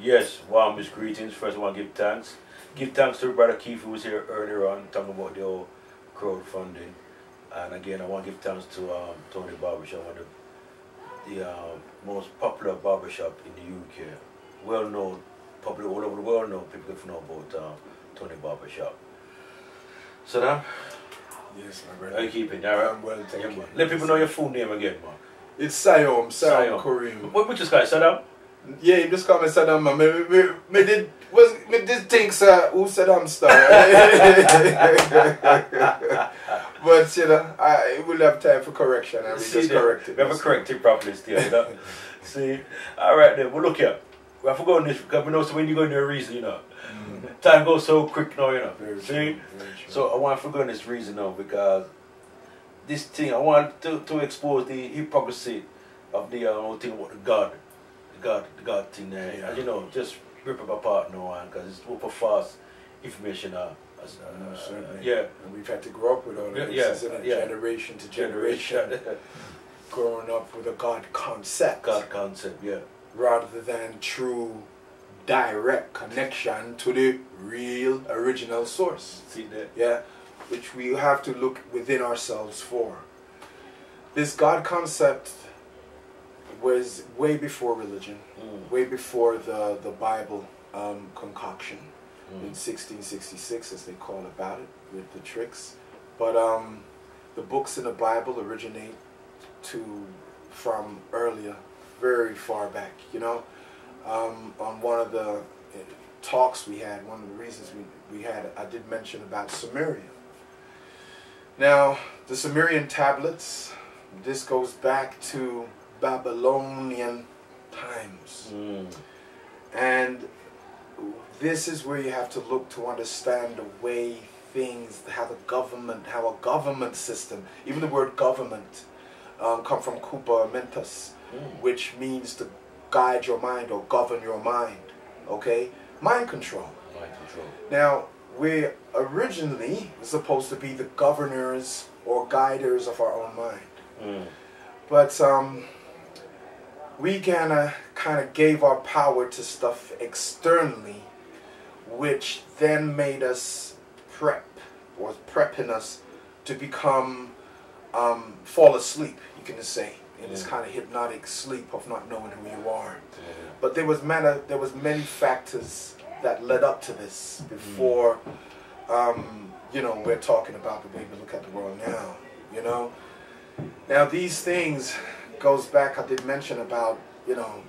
Yes, warmest greetings. First, I want to give thanks. Give thanks to Brother Keith who was here earlier on talking about the whole crowdfunding. And again, I want to give thanks to Tony Barber Shop, one of the most popular barber shop in the UK. Well known, popular all over the world now. People get to know about Tony Barber Shop. So now, yes, my brother. how you keeping? All right? I'm well, thank you. Let people know your full name again, man. It's Siayome Kareem. What you guys Saddam? Yeah, you just call me Saddam, man. Me did think, sir, who Saddam star? But, you know, I will have time for correction, and we just correct it. We have a corrected properly still, you know. See? Alright then, well look here. We have forgotten this because we know so when you go into a reason, you know. Time goes so quick now, you know. Very See? true. So I want to forget this reason now because this thing, I want to expose the hypocrisy of the whole thing about the God thing there. Yeah. And you know, just rip up apart now because it's super fast information. Yeah. And we've had to grow up with all of this, isn't it? Generation to generation. Growing up with a God concept. God concept, yeah. Rather than true direct connection to the real original source. See that? Yeah. Which we have to look within ourselves for. This God concept was way before religion, way before the Bible concoction in 1666, as they call about it, with the tricks. But the books in the Bible originate from earlier, very far back. You know, on one of the talks we had, one of the reasons we had, I did mention about Sumeria. Now, the Sumerian tablets, this goes back to Babylonian times. And this is where you have to look to understand the way things, how a government system, even the word government, come from Kuba mentis, which means to guide your mind or govern your mind. Okay? Mind control. Mind control. Now, we originally were supposed to be the governors or guiders of our own mind. But we kind of gave our power to stuff externally, which then made us was prepping us to become, fall asleep, you can just say, in this kind of hypnotic sleep of not knowing who you are. But there was many factors that led up to this before, you know, we're talking about the way we look at the world now, you know. Now these things goes back, I did mention about, you know,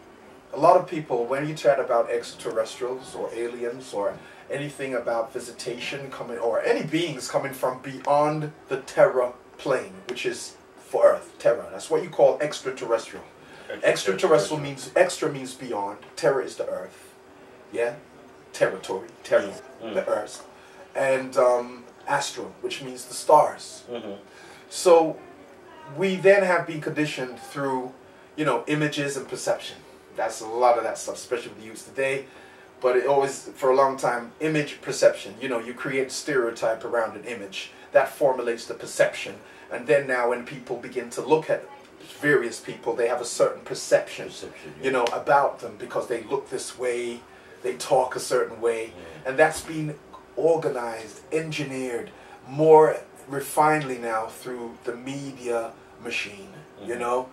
a lot of people, when you chat about extraterrestrials or aliens or anything about visitation coming, or any beings coming from beyond the Terra plane, which is for Earth, Terra, that's what you call extraterrestrial. Extraterrestrial means, extra means beyond, Terra is the Earth, yeah, territory, Terra, the Earth, and astral, which means the stars. So we then have been conditioned through, you know, images and perception. That's a lot of that stuff, especially with the youth today. But it always, for a long time, image perception. You know, you create stereotype around an image. That formulates the perception. And then now when people begin to look at various people, they have a certain perception, you know, about them because they look this way, they talk a certain way. And that's been organized, engineered, more refinedly now through the media machine, you know,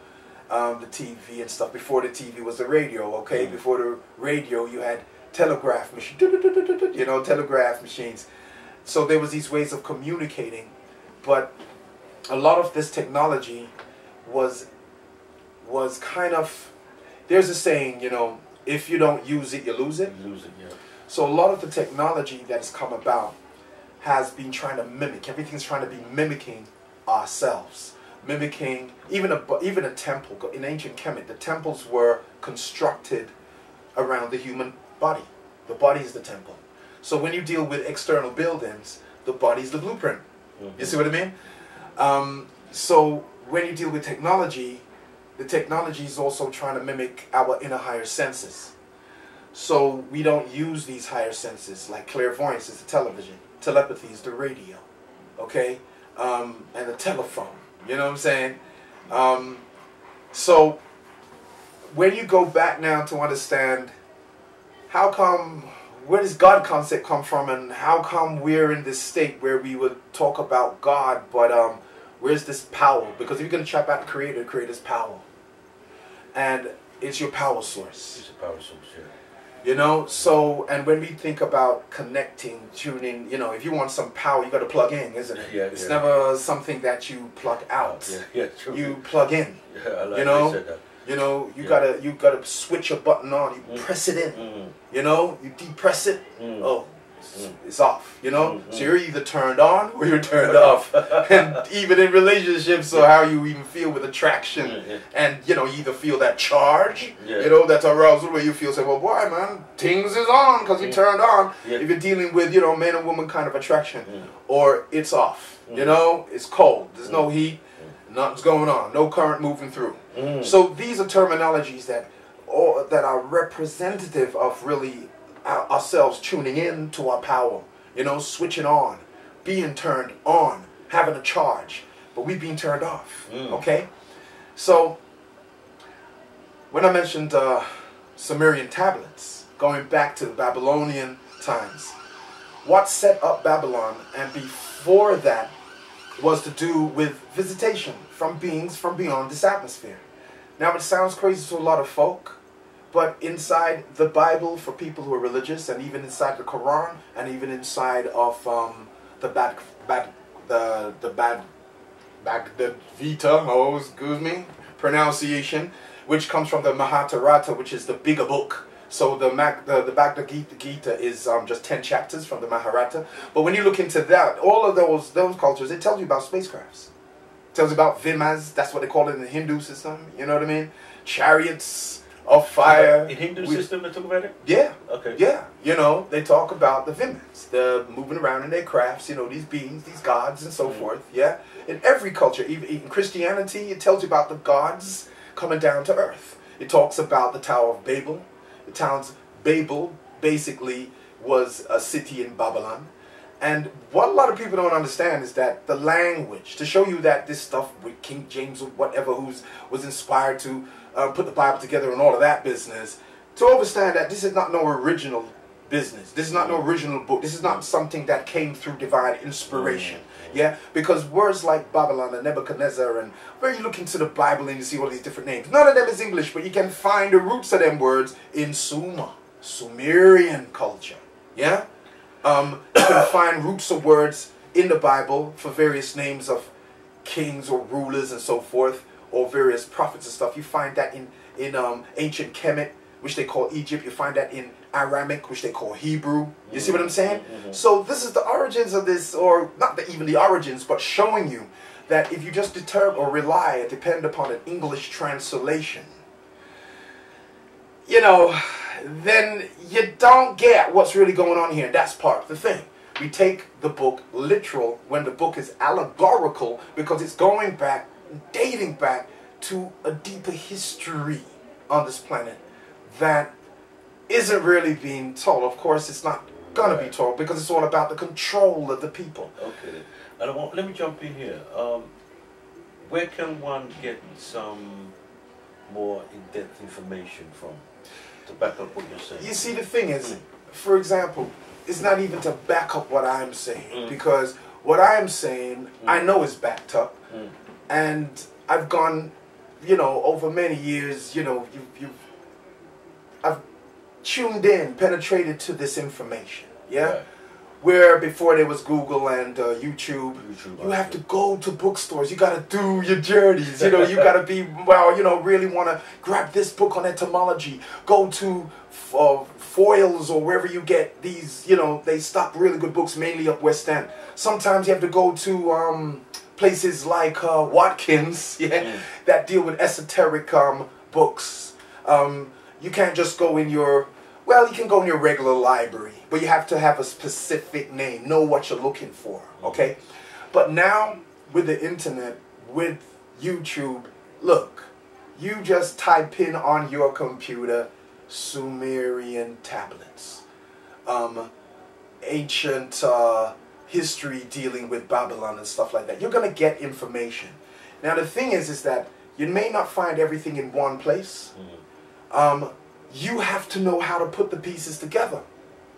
the TV and stuff. Before the TV was the radio, okay? Before the radio you had telegraph machine, you know, telegraph machines. So there was these ways of communicating, but a lot of this technology was kind of, there's a saying, you know, if you don't use it, you lose it. You lose it, yeah. So a lot of the technology that's come about has been trying to mimic. Everything's trying to be mimicking ourselves, mimicking even a temple. In ancient Kemet, the temples were constructed around the human body. The body is the temple. So when you deal with external buildings, the body is the blueprint. You see what I mean? So when you deal with technology, the technology is also trying to mimic our inner higher senses. So we don't use these higher senses, like clairvoyance is the television, telepathy is the radio, okay, and the telephone, you know what I'm saying? So when you go back now to understand how come, where does God concept come from, and how come we're in this state where we would talk about God, but where's this power? Because if you're going to trap out the Creator's power. And it's your power source. It's a power source, yeah. You know, so, and when we think about connecting, tuning, you know, if you want some power, you got to plug in, isn't it? Yeah, it's never something that you plug out. Yeah, true. You plug in. Yeah, I like you know, you said that. you know, you gotta switch a button on. You press it in. You know, you depress it. Oh, it's off. You know, so you're either turned on or you're turned off. And even in relationships, so how you even feel with attraction, and you know, you either feel that charge, you know, that's arousal, where you feel say, well, boy, man, things is on because you turned on. If you're dealing with, you know, man and woman kind of attraction, or it's off. You know, it's cold. There's no heat. Nothing's going on. No current moving through. So these are terminologies that are representative of really ourselves tuning in to our power. You know, switching on, being turned on, having a charge, but we've been turned off. Okay? So when I mentioned Sumerian tablets, going back to the Babylonian times, what set up Babylon and before that was to do with visitation from beings from beyond this atmosphere. Now it sounds crazy to a lot of folk, but inside the Bible, for people who are religious, and even inside the Quran, and even inside of the Bhagavad Gita, oh, excuse me, pronunciation, which comes from the Mahabharata, which is the bigger book. So the Bhagavad Gita is just 10 chapters from the Mahabharata. But when you look into that, all of those cultures, it tells you about spacecrafts. It tells you about Vimas, that's what they call it in the Hindu system, you know what I mean? Chariots of fire. In Hindu system they talk about it? Yeah. Okay. Yeah. You know, they talk about the Vimas. They're moving around in their crafts, you know, these beings, these gods and so forth. Yeah. In every culture, even in Christianity, it tells you about the gods coming down to earth. It talks about the Tower of Babel. The town's Babel basically was a city in Babylon. And what a lot of people don't understand is that the language, to show you that this stuff with King James or whatever was inspired to put the Bible together and all of that business, to understand that this is not no original business. This is not no original book. This is not something that came through divine inspiration. Yeah, because words like Babylon and Nebuchadnezzar, and where you look into the Bible and you see all these different names, none of them is English, but you can find the roots of them words in Sumerian culture. Yeah, you can find roots of words in the Bible for various names of kings or rulers and so forth, or various prophets and stuff. You find that in ancient Kemet, which they call Egypt. You find that in Aramic, which they call Hebrew. You see what I'm saying? So this is the origins of this, or not even the origins, but showing you that if you just rely or depend upon an English translation, you know, then you don't get what's really going on here. That's part of the thing. We take the book literal when the book is allegorical, because it's going back, dating back to a deeper history on this planet that isn't really being told. Of course, it's not going to be told, because it's all about the control of the people. Okay. Let me jump in here. Where can one get some more in-depth information from to back up what you're saying? You see, the thing is, for example, it's not even to back up what I'm saying, because what I'm saying, I know is backed up, and I've gone, you know, over many years, you know, I've tuned in, penetrated to this information, yeah? Right. Where before there was Google and YouTube, you have to go to bookstores, you got to do your journeys, you know, you got to be, well, you know, really want to grab this book on etymology, go to Foils or wherever you get these, you know, they stock really good books, mainly up West End. Sometimes you have to go to places like Watkins, that deal with esoteric books. You can't just go in your, well, you can go in your regular library, but you have to have a specific name, know what you're looking for, okay? But now, with the internet, with YouTube, look, you just type in on your computer, Sumerian tablets, ancient history dealing with Babylon and stuff like that. You're going to get information. Now, the thing is that you may not find everything in one place. you have to know how to put the pieces together.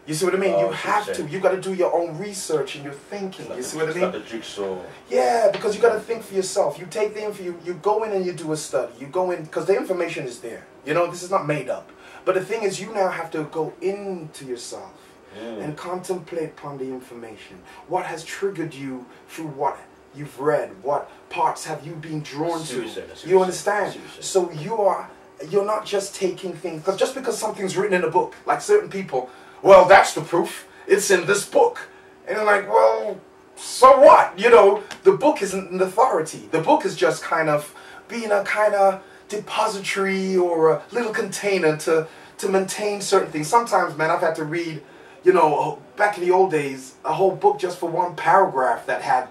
You see what I mean? You have to. You got to do your own research and your thinking. You see what I mean? It's like a jigsaw. Yeah, because you got to think for yourself. You take the info. You go in and you do a study. You go in because the information is there. You know, this is not made up. But the thing is, you now have to go into yourself and contemplate upon the information. What has triggered you through what you've read? What parts have you been drawn to? You understand? So you're not just taking things because just because something's written in a book, like certain people. Well, that's the proof. It's in this book. And you're like, well, so what? You know, the book isn't an authority. The book is just kind of being a kind of depository or a little container to maintain certain things. Sometimes, man, I've had to read, you know, back in the old days, a whole book just for one paragraph that had,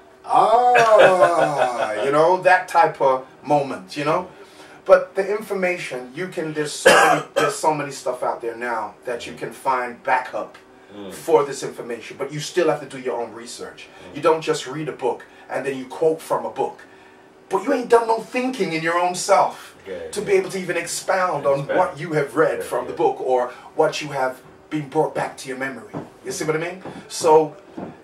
you know, that type of moment, you know. But the information, you can, there's so many stuff out there now that you can find backup for this information. But you still have to do your own research. You don't just read a book and then you quote from a book. But you ain't done no thinking in your own self to be able to even expound on what you have read from the book or what you have been brought back to your memory. You see what I mean? So,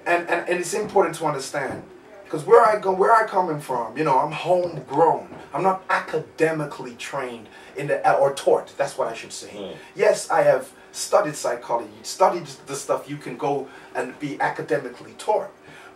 and it's important to understand. Because where I coming from, you know, I'm homegrown. I'm not academically trained in or taught. That's what I should say. Yes, I have studied psychology, studied the stuff you can go and be academically taught.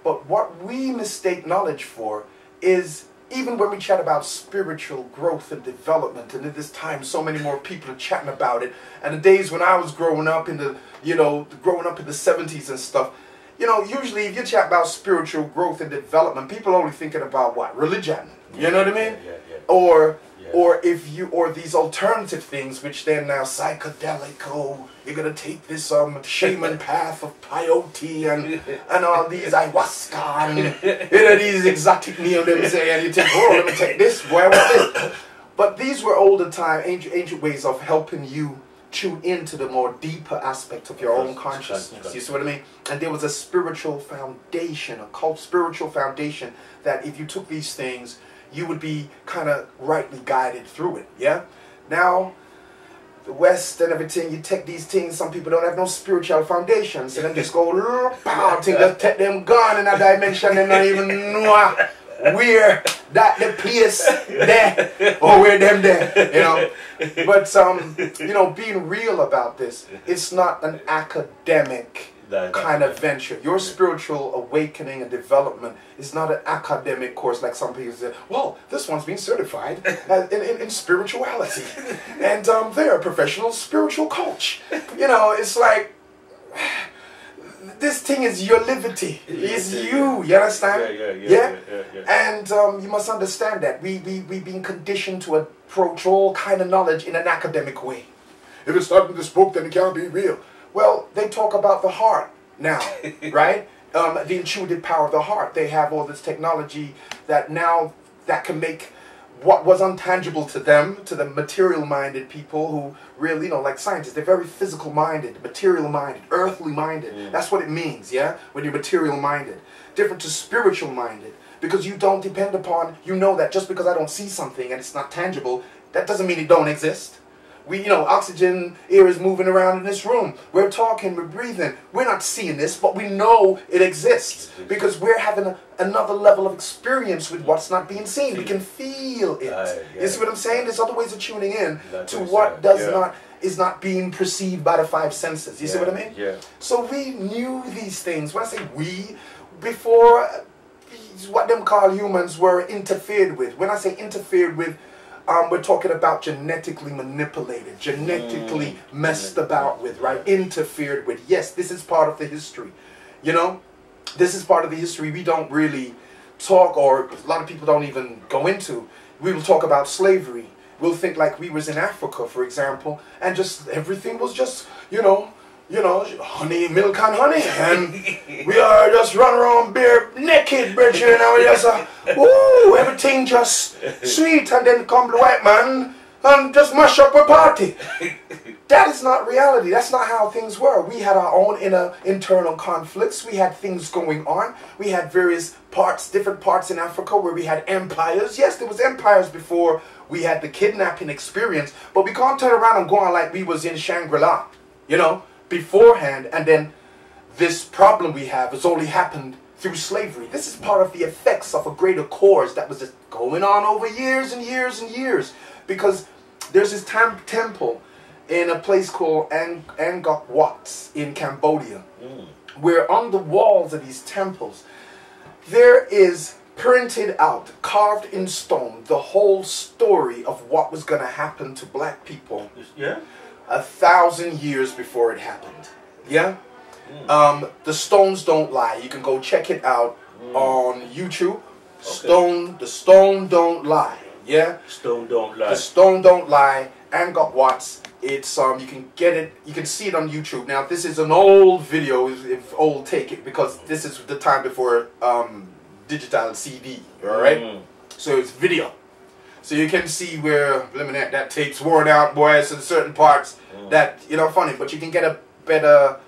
But what we mistake knowledge for is, even when we chat about spiritual growth and development, and at this time so many more people are chatting about it, and the days when I was growing up in the, you know, growing up in the 70s and stuff, you know, usually if you chat about spiritual growth and development, people are only thinking about what? Religion. You know what I mean? Or these alternative things, which they're now psychedelic. Oh, you're gonna take this shaman path of peyote and all these ayahuasca and you know these exotic names they say, and you think, oh, let me take this. Boy, what this? But these were older time, ancient ways of helping you tune into the more deeper aspect of your own consciousness. You see what I mean? And there was a spiritual foundation, a cult spiritual foundation, that if you took these things, you would be kind of rightly guided through it. Yeah. Now, the West and everything, you take these things. Some people don't have no spiritual foundation, so then just go pow, just take them gone in a dimension and not even know where that the place there or where them there, you know. But you know, being real about this, it's not an academic kind of venture. Your spiritual awakening and development is not an academic course like some people say. Well, this one's been certified in spirituality, and they're a professional spiritual coach. You know, it's like, this thing is your liberty. It's you. You understand? Yeah. And you must understand that we've been conditioned to approach all kind of knowledge in an academic way. If it's not in this book, then it can't be real. Well, they talk about the heart now, right? The intuitive power of the heart. They have all this technology that now that can make what was untangible to them, to the material-minded people who really, you know, like scientists, they're very physical-minded, material-minded, earthly-minded. That's what it means, yeah? When you're material-minded. Different to spiritual-minded. Because you don't depend upon, you know that just because I don't see something and it's not tangible, that doesn't mean it don't exist. We, you know, oxygen, air is moving around in this room. We're talking, we're breathing. We're not seeing this, but we know it exists because we're having another level of experience with what's not being seen. We can feel it. You see what I'm saying? There's other ways of tuning in to what is not being perceived by the five senses. You see what I mean? So we knew these things. When I say we, before what them call humans were interfered with. When I say interfered with, we're talking about genetically manipulated, genetically messed about with, right? Interfered with. Yes, this is part of the history. You know, this is part of the history we don't really talk, or a lot of people don't even go into. We will talk about slavery. We'll think like we was in Africa, for example, and just everything was just, you know, honey, milk and honey, and we are just run around bare naked, brethren, and we just, ooh, everything just sweet, and then come the white man and just mash up a party. that is not reality. That's not how things were. We had our own internal conflicts. We had things going on. We had various parts, different parts in Africa where we had empires. Yes, there was empires before we had the kidnapping experience, but we can't turn around and go on like we was in Shangri-La, you know, beforehand, and then this problem we have has only happened through slavery. This is part of the effects of a greater cause that was just going on over years and years and years, because there's this temple in a place called Angkor Wat in Cambodia, where on the walls of these temples, there is printed out, carved in stone, the whole story of what was going to happen to black people 1,000 years before it happened. Yeah? The stones don't lie. You can go check it out on YouTube. Okay. The stone don't lie. Yeah? Stone don't lie. The stone don't lie. Angkor Wat. It's you can get it. You can see it on YouTube. Now this is an old video. If old, take it, because this is the time before digital CD. All right. So it's video. So you can see where that tape's worn out, boys, in certain parts that, you know, funny. But you can get a better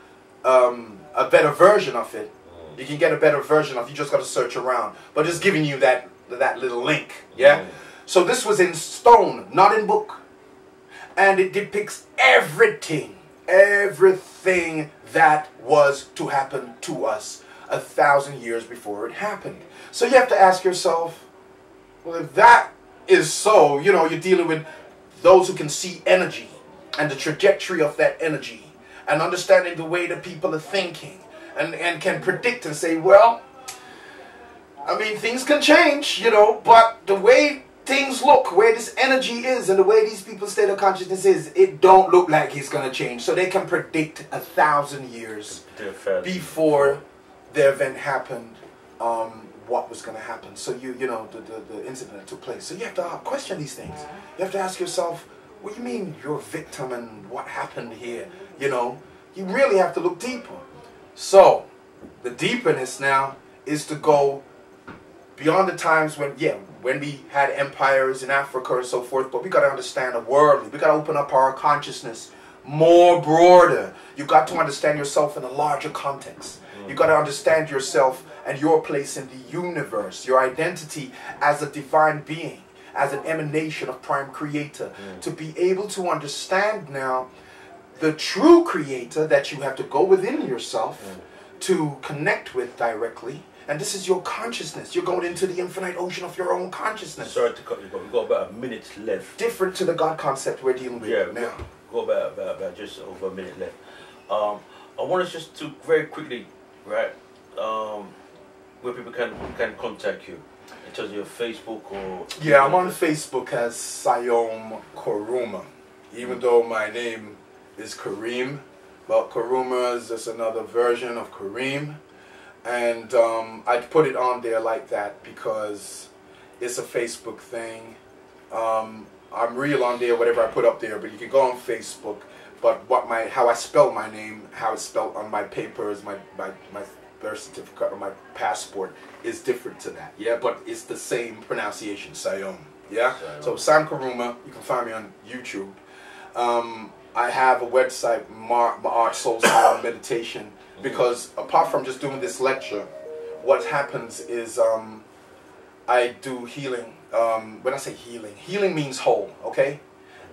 version of it. You can get a better version of it. You just got to search around. But just giving you that little link. Yeah. So this was in stone, not in book. And it depicts everything that was to happen to us 1,000 years before it happened. So you have to ask yourself, well, if that is so, you know, you're dealing with those who can see energy and the trajectory of that energy and understanding the way that people are thinking and can predict and say, well, I mean, things can change, you know, but the way things look, where this energy is and the way these people's state of consciousness is, it don't look like it's going to change. So they can predict 1,000 years before the event happened, what was going to happen. So you know, the incident that took place. So you have to question these things. You have to ask yourself, what do you mean you're a victim and what happened here? You know, you really have to look deeper. So the deeperness now is to go beyond the times when we had empires in Africa and so forth, but we got to understand the worldly. We got to open up our consciousness more broader. You got to understand yourself in a larger context. You got to understand yourself and your place in the universe, your identity as a divine being, as an emanation of Prime Creator, to be able to understand now the true Creator that you have to go within yourself to connect with directly. And this is your consciousness. You're going into the infinite ocean of your own consciousness. Sorry to cut you, but we've got about a minute left. Different to the God concept we're dealing with now. We've got about just over a minute left. I want us just to very quickly, right, where people can contact you in terms of your Facebook or... Yeah, I'm on Facebook as Siayome Kuruma, even though my name is Kareem, but Kuruma is just another version of Kareem. And I put it on there like that because it's a Facebook thing. I'm real on there, whatever I put up there, but you can go on Facebook. But how I spell my name, how it's spelled on my papers, my birth certificate or my passport is different to that. Yeah, but it's the same pronunciation, Siayome. Yeah. So Sam Kuruma, you can find me on YouTube. I have a website, my Art Soul Sound Meditation. Because apart from just doing this lecture, what happens is I do healing. When I say healing, healing means whole, okay?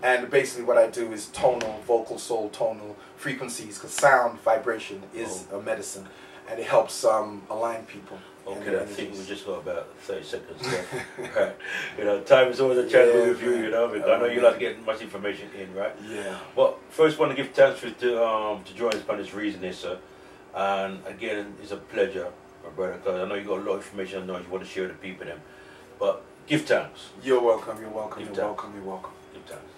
And basically what I do is tonal, vocal, soul, tonal frequencies, because sound, vibration is a medicine, and it helps align people. Okay, I think we just got about 30 seconds left. Right. You know, time is always a challenge with you, you know, because I know you like to get much information in, right? Yeah. Well, first want to give thanks to join us on this reason here, sir. And again, it's a pleasure, my brother, because I know you got a lot of information, I know you want to share with the people them. But give thanks. You're welcome, you're welcome, Give you're thanks. welcome, you're welcome. Give thanks.